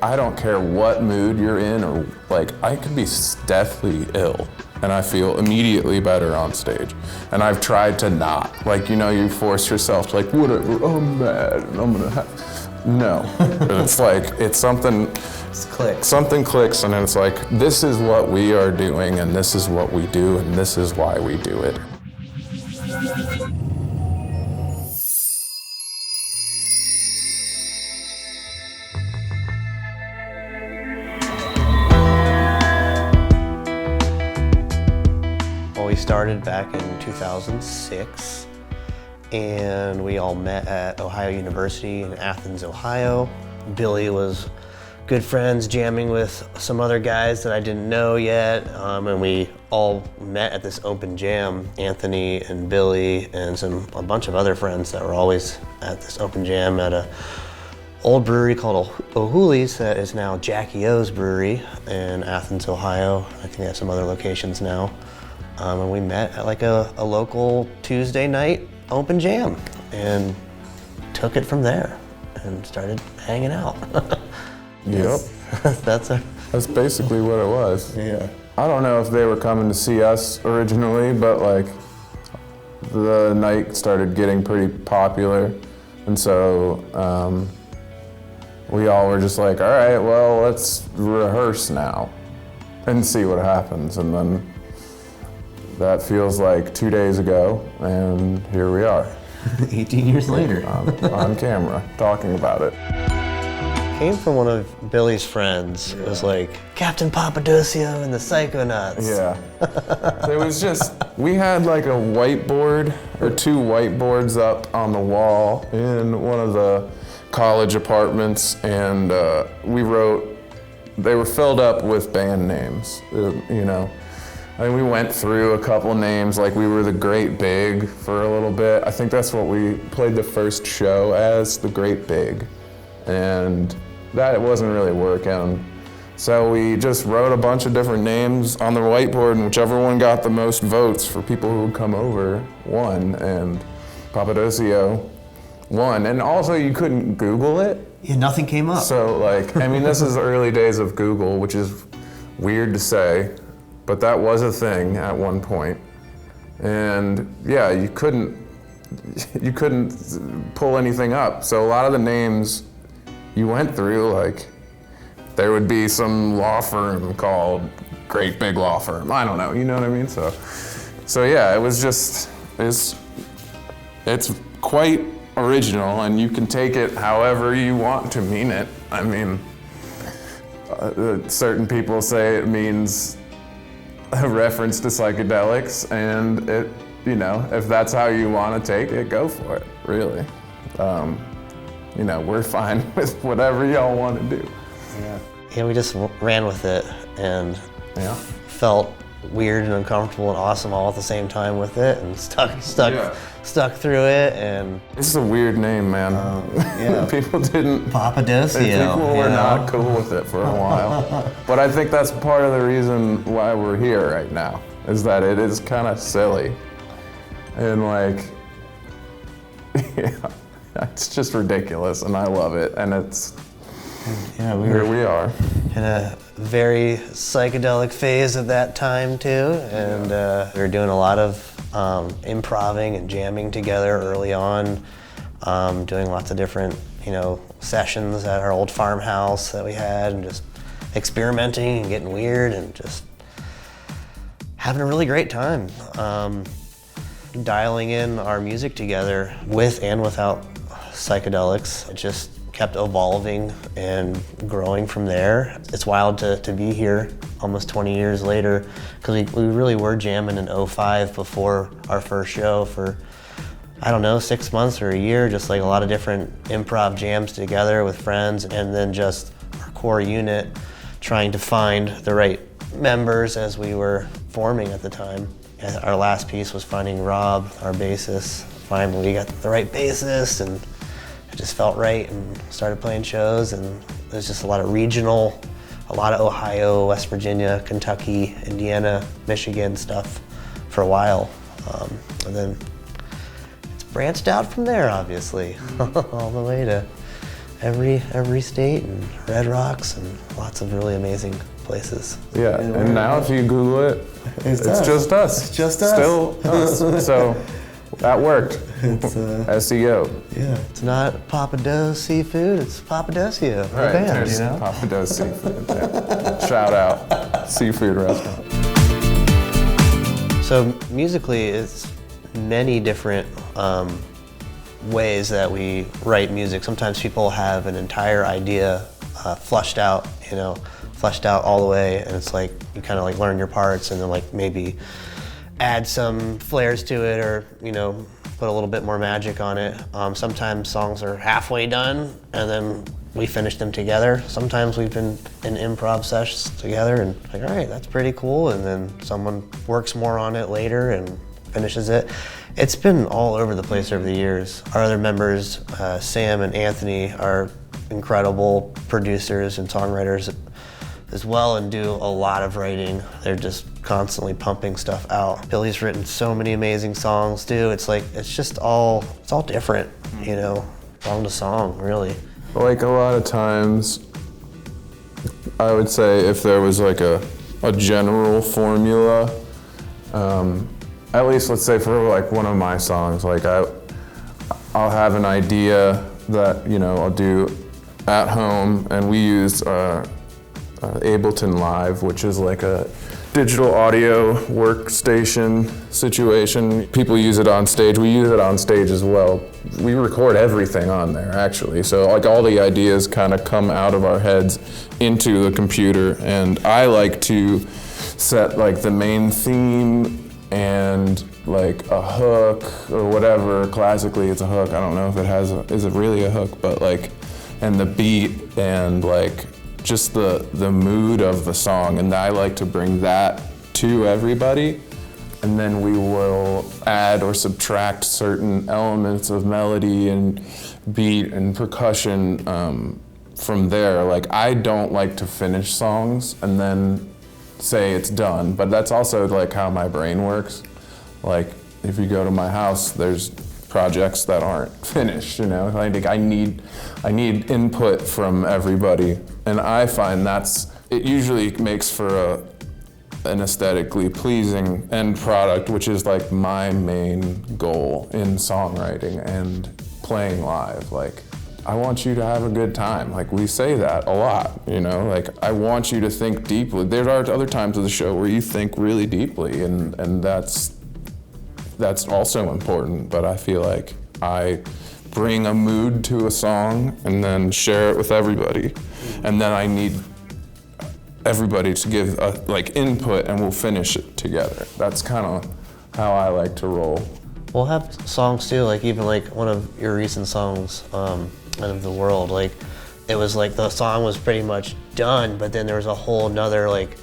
I don't care what mood you're in, or like, I could be deathly ill and I feel immediately better on stage. And I've tried to not. Like, you know, you force yourself to, like, whatever, I'm mad and I'm gonna have, no. It's like, it's something, something clicks, and it's like, this is what we are doing, and this is what we do, and this is why we do it. We started back in 2006, and we all met at Ohio University in Athens, Ohio. Billy was good friends jamming with some other guys that I didn't know yet, and we all met at this open jam. Anthony and Billy and a bunch of other friends that were always at this open jam at a old brewery called Healy's that is now Jackie O's Brewery in Athens, Ohio. I think they have some other locations now. And we met at like a local Tuesday night open jam and took it from there and started hanging out. Yep. That's basically what it was. Yeah. I don't know if they were coming to see us originally, but like the night started getting pretty popular. And so we all were just like, all right, well, let's rehearse now and see what happens. And then that feels like 2 days ago, and here we are. 18 years later. On camera, talking about it. Came from one of Billy's friends. It was like, Captain Papadosio and the Psychonauts. Yeah. It was just, we had like a whiteboard, or 2 whiteboards up on the wall in one of the college apartments, and we wrote, they were filled up with band names, you know. I mean, we went through a couple names, like we were the Great Big for a little bit. I think that's what we played the first show as, the Great Big. And that wasn't really working. So we just wrote a bunch of different names on the whiteboard, and whichever one got the most votes for people who would come over won, and Papadosio won. And also you couldn't Google it. Yeah, nothing came up. So like, I mean, this is the early days of Google, which is weird to say, but that was a thing at one point. And yeah, you couldn't pull anything up. So a lot of the names you went through, like, there would be some law firm called Great Big Law Firm. I don't know, you know what I mean? So yeah, it was just, it's quite original, and you can take it however you want to mean it. I mean, certain people say it means a reference to psychedelics, and it, you know, if that's how you want to take it, go for it, really. You know, we're fine with whatever y'all want to do. Yeah, we just ran with it and felt weird and uncomfortable and awesome all at the same time with it, and stuck through it. And it's a weird name, man. Yeah. People didn't. Papadosio. People were not cool with it for a while. But I think that's part of the reason why we're here right now, is that it is kind of silly. And like, yeah, it's just ridiculous, and I love it. And it's, yeah, here we are. In a very psychedelic phase of that time too, and we were doing a lot of improvising and jamming together early on, doing lots of different, you know, sessions at our old farmhouse that we had, and just experimenting and getting weird and just having a really great time. Dialing in our music together with and without psychedelics. It just kept evolving and growing from there. It's wild to be here almost 20 years later, because we really were jamming in '05 before our first show for, I don't know, 6 months or a year, just like a lot of different improv jams together with friends, and then just our core unit trying to find the right members as we were forming at the time. And our last piece was finding Rob, our bassist. Finally, we got the right bassist, and it just felt right, and started playing shows, and there's just a lot of regional, a lot of Ohio, West Virginia, Kentucky, Indiana, Michigan stuff for a while. And then it's branched out from there, obviously, all the way to every state and Red Rocks and lots of really amazing places. Yeah, and now if you Google it, it's just us. It's just us. Still us. So that worked. It's SEO. yeah. It's not Papadosio Seafood, it's Papadosio, the band, there's you know? Papadosio Seafood. Yeah. Shout out, seafood restaurant. So musically, it's many different ways that we write music. Sometimes people have an entire idea fleshed out all the way, and it's like you kind of like learn your parts and then like maybe add some flares to it, or put a little bit more magic on it. Sometimes songs are halfway done and then we finish them together. Sometimes we've been in improv sessions together and like, all right, that's pretty cool, and then someone works more on it later and finishes it. It's been all over the place over the years. Our other members, Sam and Anthony, are incredible producers and songwriters as well, and do a lot of writing. They're just constantly pumping stuff out. Billy's written so many amazing songs too. It's all different, song to song, really. Like a lot of times, I would say if there was like a general formula, at least let's say for like one of my songs, like I'll have an idea that I'll do at home, and we use Ableton Live, which is like a digital audio workstation situation. People use it on stage. We use it on stage as well. We record everything on there, actually. So like all the ideas kind of come out of our heads into the computer, and I like to set like the main theme and like a hook or whatever. Classically, it's a hook. I don't know if it is it really a hook, but like, and the beat and like just the mood of the song, and I like to bring that to everybody, and then we will add or subtract certain elements of melody and beat and percussion from there. Like, I don't like to finish songs and then say it's done, but that's also like how my brain works. Like, if you go to my house, there's projects that aren't finished, I think I need input from everybody, and I find it usually makes for an aesthetically pleasing end product, which is like my main goal in songwriting and playing live. Like, I want you to have a good time. Like, we say that a lot, like, I want you to think deeply. There are other times of the show where you think really deeply, and that's also important, but I feel like I bring a mood to a song and then share it with everybody. And then I need everybody to give input, and we'll finish it together. That's kind of how I like to roll. We'll have songs too, like even like one of your recent songs, End of the World, like it was like the song was pretty much done, but then there was a whole nother like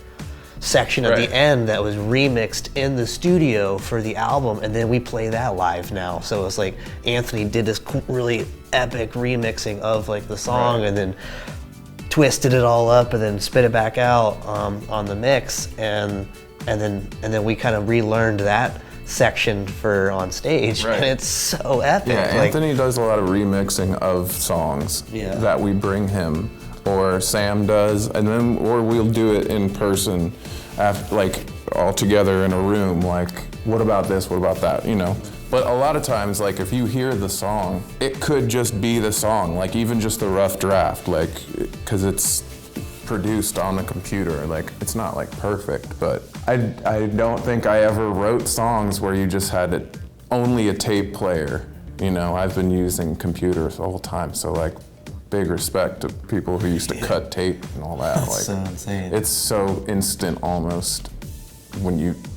section at the end that was remixed in the studio for the album, and then we play that live now. So it's like Anthony did this really epic remixing of like the song, and then twisted it all up and then spit it back out on the mix, and then we kind of relearned that section for on stage, and it's so epic. Yeah, Anthony does a lot of remixing of songs that we bring him, or Sam does, or we'll do it in person, like all together in a room, like, what about this, what about that, But a lot of times, like, if you hear the song, it could just be the song, like even just the rough draft, like, because it's produced on the computer, like, it's not like perfect, but I don't think I ever wrote songs where you just had only a tape player, I've been using computers the whole time, so like, big respect to people who used to cut tape and all that. That's so insane. It's so instant almost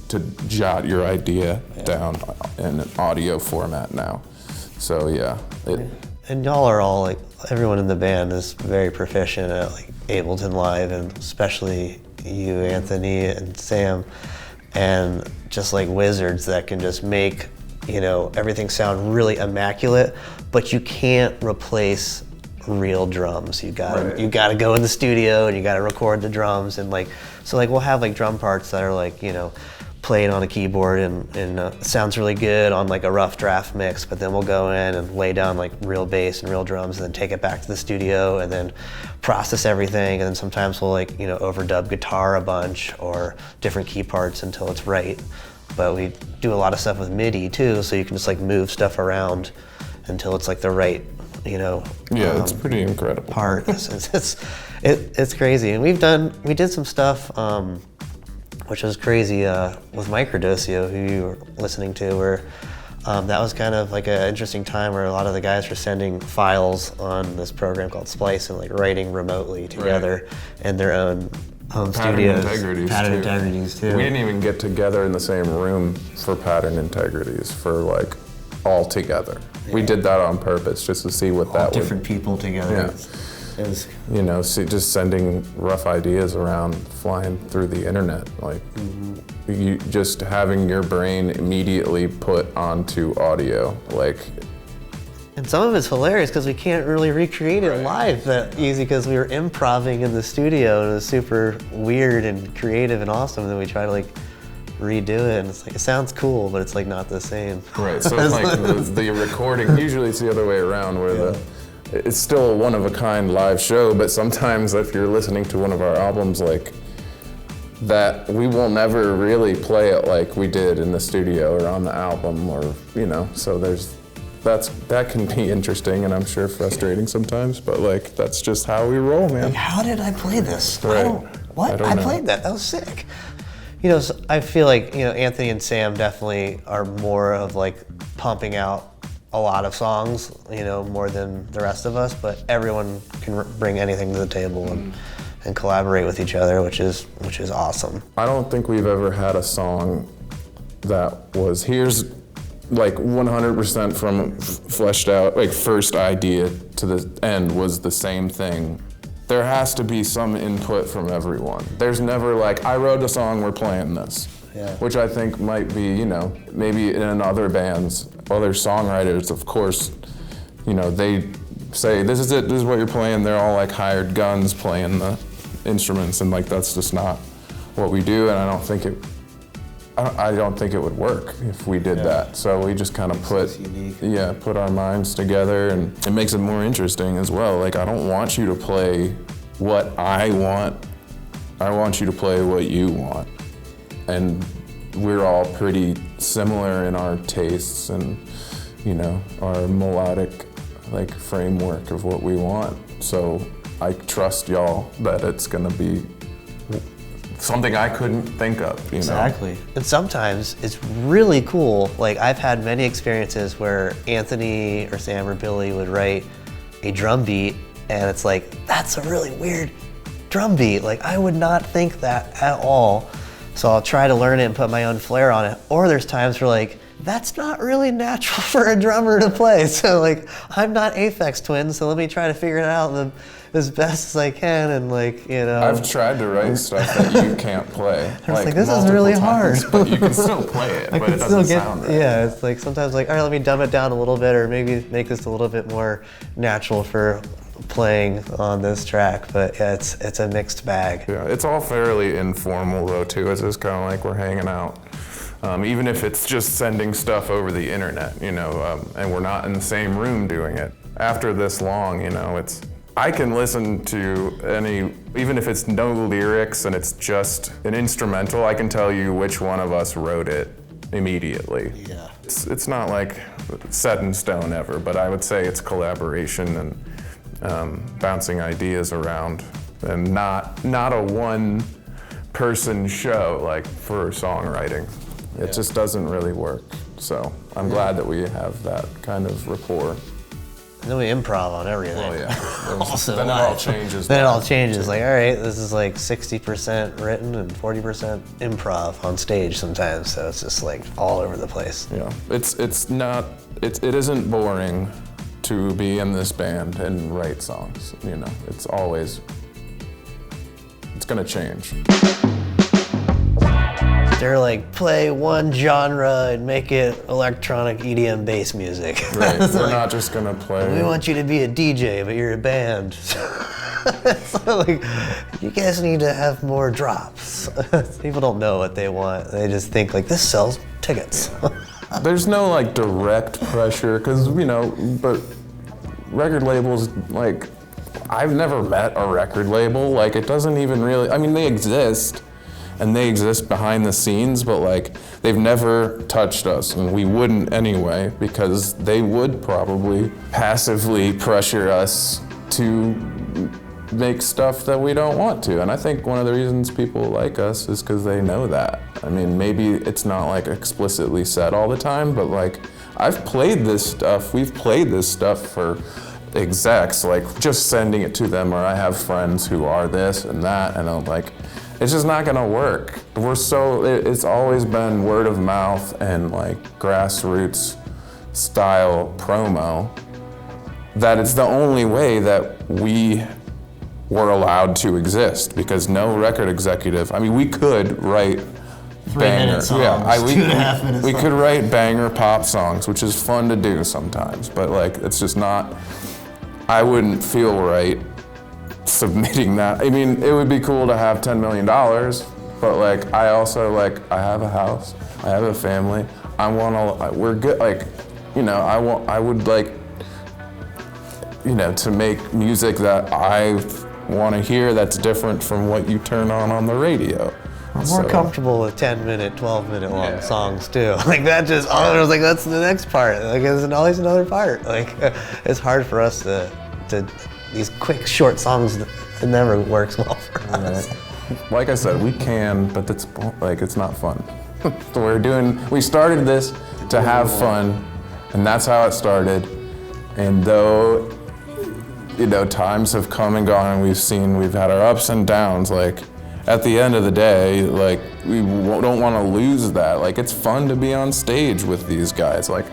to jot your idea down in an audio format now. So yeah. And y'all are all like, everyone in the band is very proficient at like Ableton Live, and especially you, Anthony, and Sam, and just like wizards that can just make, everything sound really immaculate, but you can't replace real drums. You gotta go in the studio and you gotta record the drums, and like, so like we'll have like drum parts that are like, play it on a keyboard and it sounds really good on like a rough draft mix, but then we'll go in and lay down like real bass and real drums and then take it back to the studio and then process everything, and then sometimes we'll like, you know, overdub guitar a bunch or different key parts until it's right. But we do a lot of stuff with MIDI too, so you can just like move stuff around until it's like the right, you know. Yeah, it's pretty incredible. Part. It's crazy, and we did some stuff, which was crazy with Microdosio, who you were listening to, where that was kind of like an interesting time where a lot of the guys were sending files on this program called Splice and like writing remotely together in their own home studios. Pattern integrities too. We didn't even get together in the same room for pattern integrities for like all together. Yeah. We did that on purpose just to see what that would. Different people together. Yeah. You know, just sending rough ideas around, flying through the internet, like you just having your brain immediately put onto audio, like. And some of it's hilarious because we can't really recreate it live that easy because we were improvising in the studio and it was super weird and creative and awesome. And then we try to like redo it and it's like, it sounds cool, but it's like not the same. Right, so it's like the recording, usually it's the other way around where it's still a one-of-a-kind live show, but sometimes if you're listening to one of our albums like that, we will never really play it like we did in the studio or on the album, or, you know, so that can be interesting and I'm sure frustrating sometimes, but like, that's just how we roll, man. Like, how did I play this? Right. I played that was sick. You know, so I feel like, you know, Anthony and Sam definitely are more of like pumping out a lot of songs, you know, more than the rest of us, but everyone can bring anything to the table and collaborate with each other, which is awesome. I don't think we've ever had a song that was, here's like 100% from fleshed out, like first idea to the end was the same thing. There has to be some input from everyone. There's never like, I wrote a song, we're playing this. Yeah. Which I think might be, you know, maybe in other bands, other songwriters, of course, you know, they say, this is it, this is what you're playing. They're all like hired guns playing the instruments, and like that's just not what we do, and I don't think it would work if we did that. So we just kind of put our minds together, and it makes it more interesting as well. Like, I don't want you to play what I want. I want you to play what you want. And we're all pretty similar in our tastes and, you know, our melodic like framework of what we want. So I trust y'all that it's gonna be something I couldn't think of, you know? Exactly. And sometimes it's really cool. Like, I've had many experiences where Anthony or Sam or Billy would write a drum beat and it's like, that's a really weird drum beat. Like, I would not think that at all. So I'll try to learn it and put my own flair on it. Or there's times where like, that's not really natural for a drummer to play. So like, I'm not Aphex Twin, so let me try to figure it out as best as I can, and like, you know. I've tried to write stuff that you can't play. I was like, this is really hard. But you can still play it, but it doesn't sound right. Yeah, it's like sometimes like, all right, let me dumb it down a little bit, or maybe make this a little bit more natural for playing on this track. But yeah, it's a mixed bag. Yeah, it's all fairly informal though too. It's just kind of like we're hanging out. Even if it's just sending stuff over the internet, you know, and we're not in the same room doing it. After this long, you know, I can listen to even if it's no lyrics and it's just an instrumental, I can tell you which one of us wrote it immediately. Yeah. It's not like set in stone ever, but I would say it's collaboration and bouncing ideas around, and not a one-person show like for songwriting. It just doesn't really work. So I'm glad that we have that kind of rapport. And then we improv on everything. Oh yeah. Also, then it all changes. Then it all changes. Like, all right, this is like 60% written and 40% improv on stage sometimes. So it's just like all over the place. Yeah, it isn't boring to be in this band and write songs. You know, it's gonna change. They're like, play one genre and make it electronic EDM bass music. Right, we're not just gonna play. We want you to be a DJ, but you're a band. So like, you guys need to have more drops. People don't know what they want. They just think like, this sells tickets. There's no like direct pressure, because but record labels, like, I've never met a record label. Like, it doesn't even really, I mean, they exist, and they exist behind the scenes, but like, they've never touched us, and we wouldn't anyway, because they would probably passively pressure us to make stuff that we don't want to. And I think one of the reasons people like us is because they know that. I mean, maybe it's not like explicitly said all the time, but like, I've played this stuff, we've played this stuff for execs, like just sending it to them, or I have friends who are this and that, and I'm like, it's just not gonna work. It's always been word of mouth and like grassroots style promo, that it's the only way that we were allowed to exist, because no record executive, I mean, we could write 3-minute songs, 2.5 minutes. We could write banger pop songs, which is fun to do sometimes, but like, it's just not, I wouldn't feel right submitting that. I mean, it would be cool to have $10 million, but like, I also like, I have a house, I have a family, we're good, like, I would like, to make music that I want to hear that's different from what you turn on the radio. I'm more comfortable with 10-minute, 12-minute long songs too. Like that just, I was like, that's the next part. Like there's always another part. Like it's hard for us to these quick, short songs, it never works well for us. Right. Like I said, we can, but it's not fun. So we started this to have fun, and that's how it started. And though, times have come and gone, and we've had our ups and downs, like, at the end of the day, like, we don't want to lose that. Like, it's fun to be on stage with these guys. Like,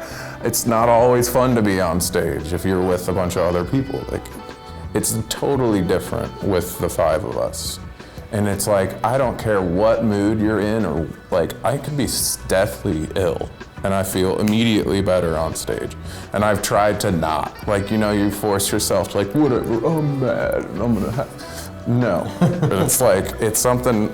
it's not always fun to be on stage if you're with a bunch of other people. Like, it's totally different with the 5 of us. And it's like, I don't care what mood you're in, or like, I could be deathly ill, and I feel immediately better on stage. And I've tried to not. Like, you force yourself to like, whatever, I'm mad, and I'm gonna have, no. But it's like, something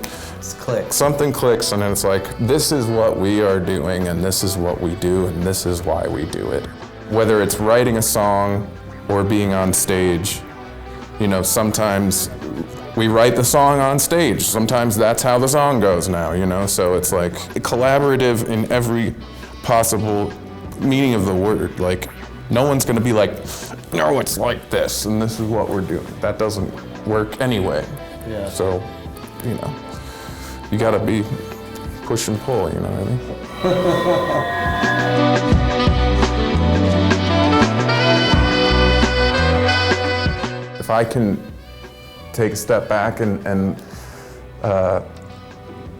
clicks, and then it's like, this is what we are doing, and this is what we do, and this is why we do it. Whether it's writing a song or being on stage, sometimes we write the song on stage. Sometimes that's how the song goes now, so it's like collaborative in every possible meaning of the word. Like, no one's gonna be like, no, it's like this, and this is what we're doing. That doesn't work anyway. Yeah. So, you gotta be push and pull, you know what I mean? If I can take a step back and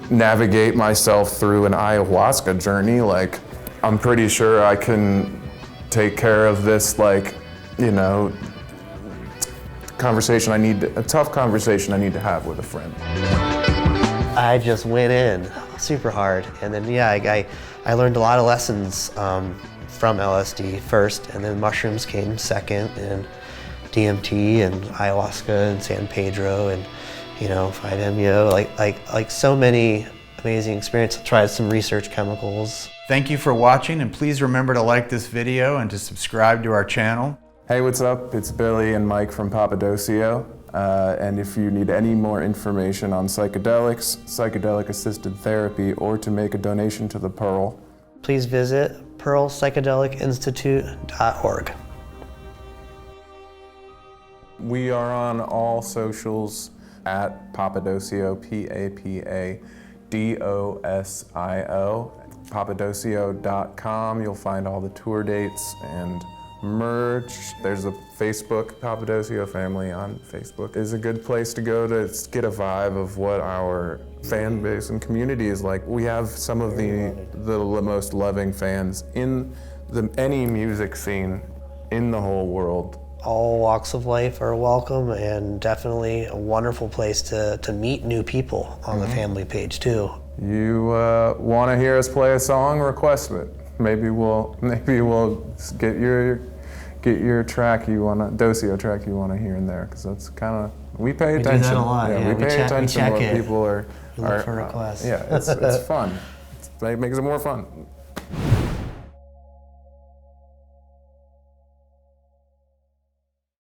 navigate myself through an ayahuasca journey, like, I'm pretty sure I can take care of this, like, a tough conversation I need to have with a friend. I just went in super hard, and then I learned a lot of lessons from LSD first, and then mushrooms came second, and DMT and ayahuasca and San Pedro and 5-MeO, like so many amazing experiences. I tried some research chemicals. Thank you for watching, and please remember to like this video and to subscribe to our channel. Hey, what's up? It's Billy and Mike from Papadosio. And if you need any more information on psychedelics, psychedelic-assisted therapy, or to make a donation to the Pearl, please visit pearlpsychedelicinstitute.org. We are on all socials at Papadosio, Papadosio, papadosio.com. You'll find all the tour dates and merch. There's a Facebook, Papadosio Family on Facebook. It's a good place to go to get a vibe of what our fan base and community is like. We have some of the most loving fans in any music scene in the whole world. All walks of life are welcome, and definitely a wonderful place to meet new people on the family page too. You want to hear us play a song? Request it. Maybe we'll get get your track you want to, Dosio track you want to hear in there, because that's kind of, we pay We do attention. that a lot, yeah. We We pay check- we attention to check what it. people are. We look for requests. Yeah, it's fun. It makes it more fun.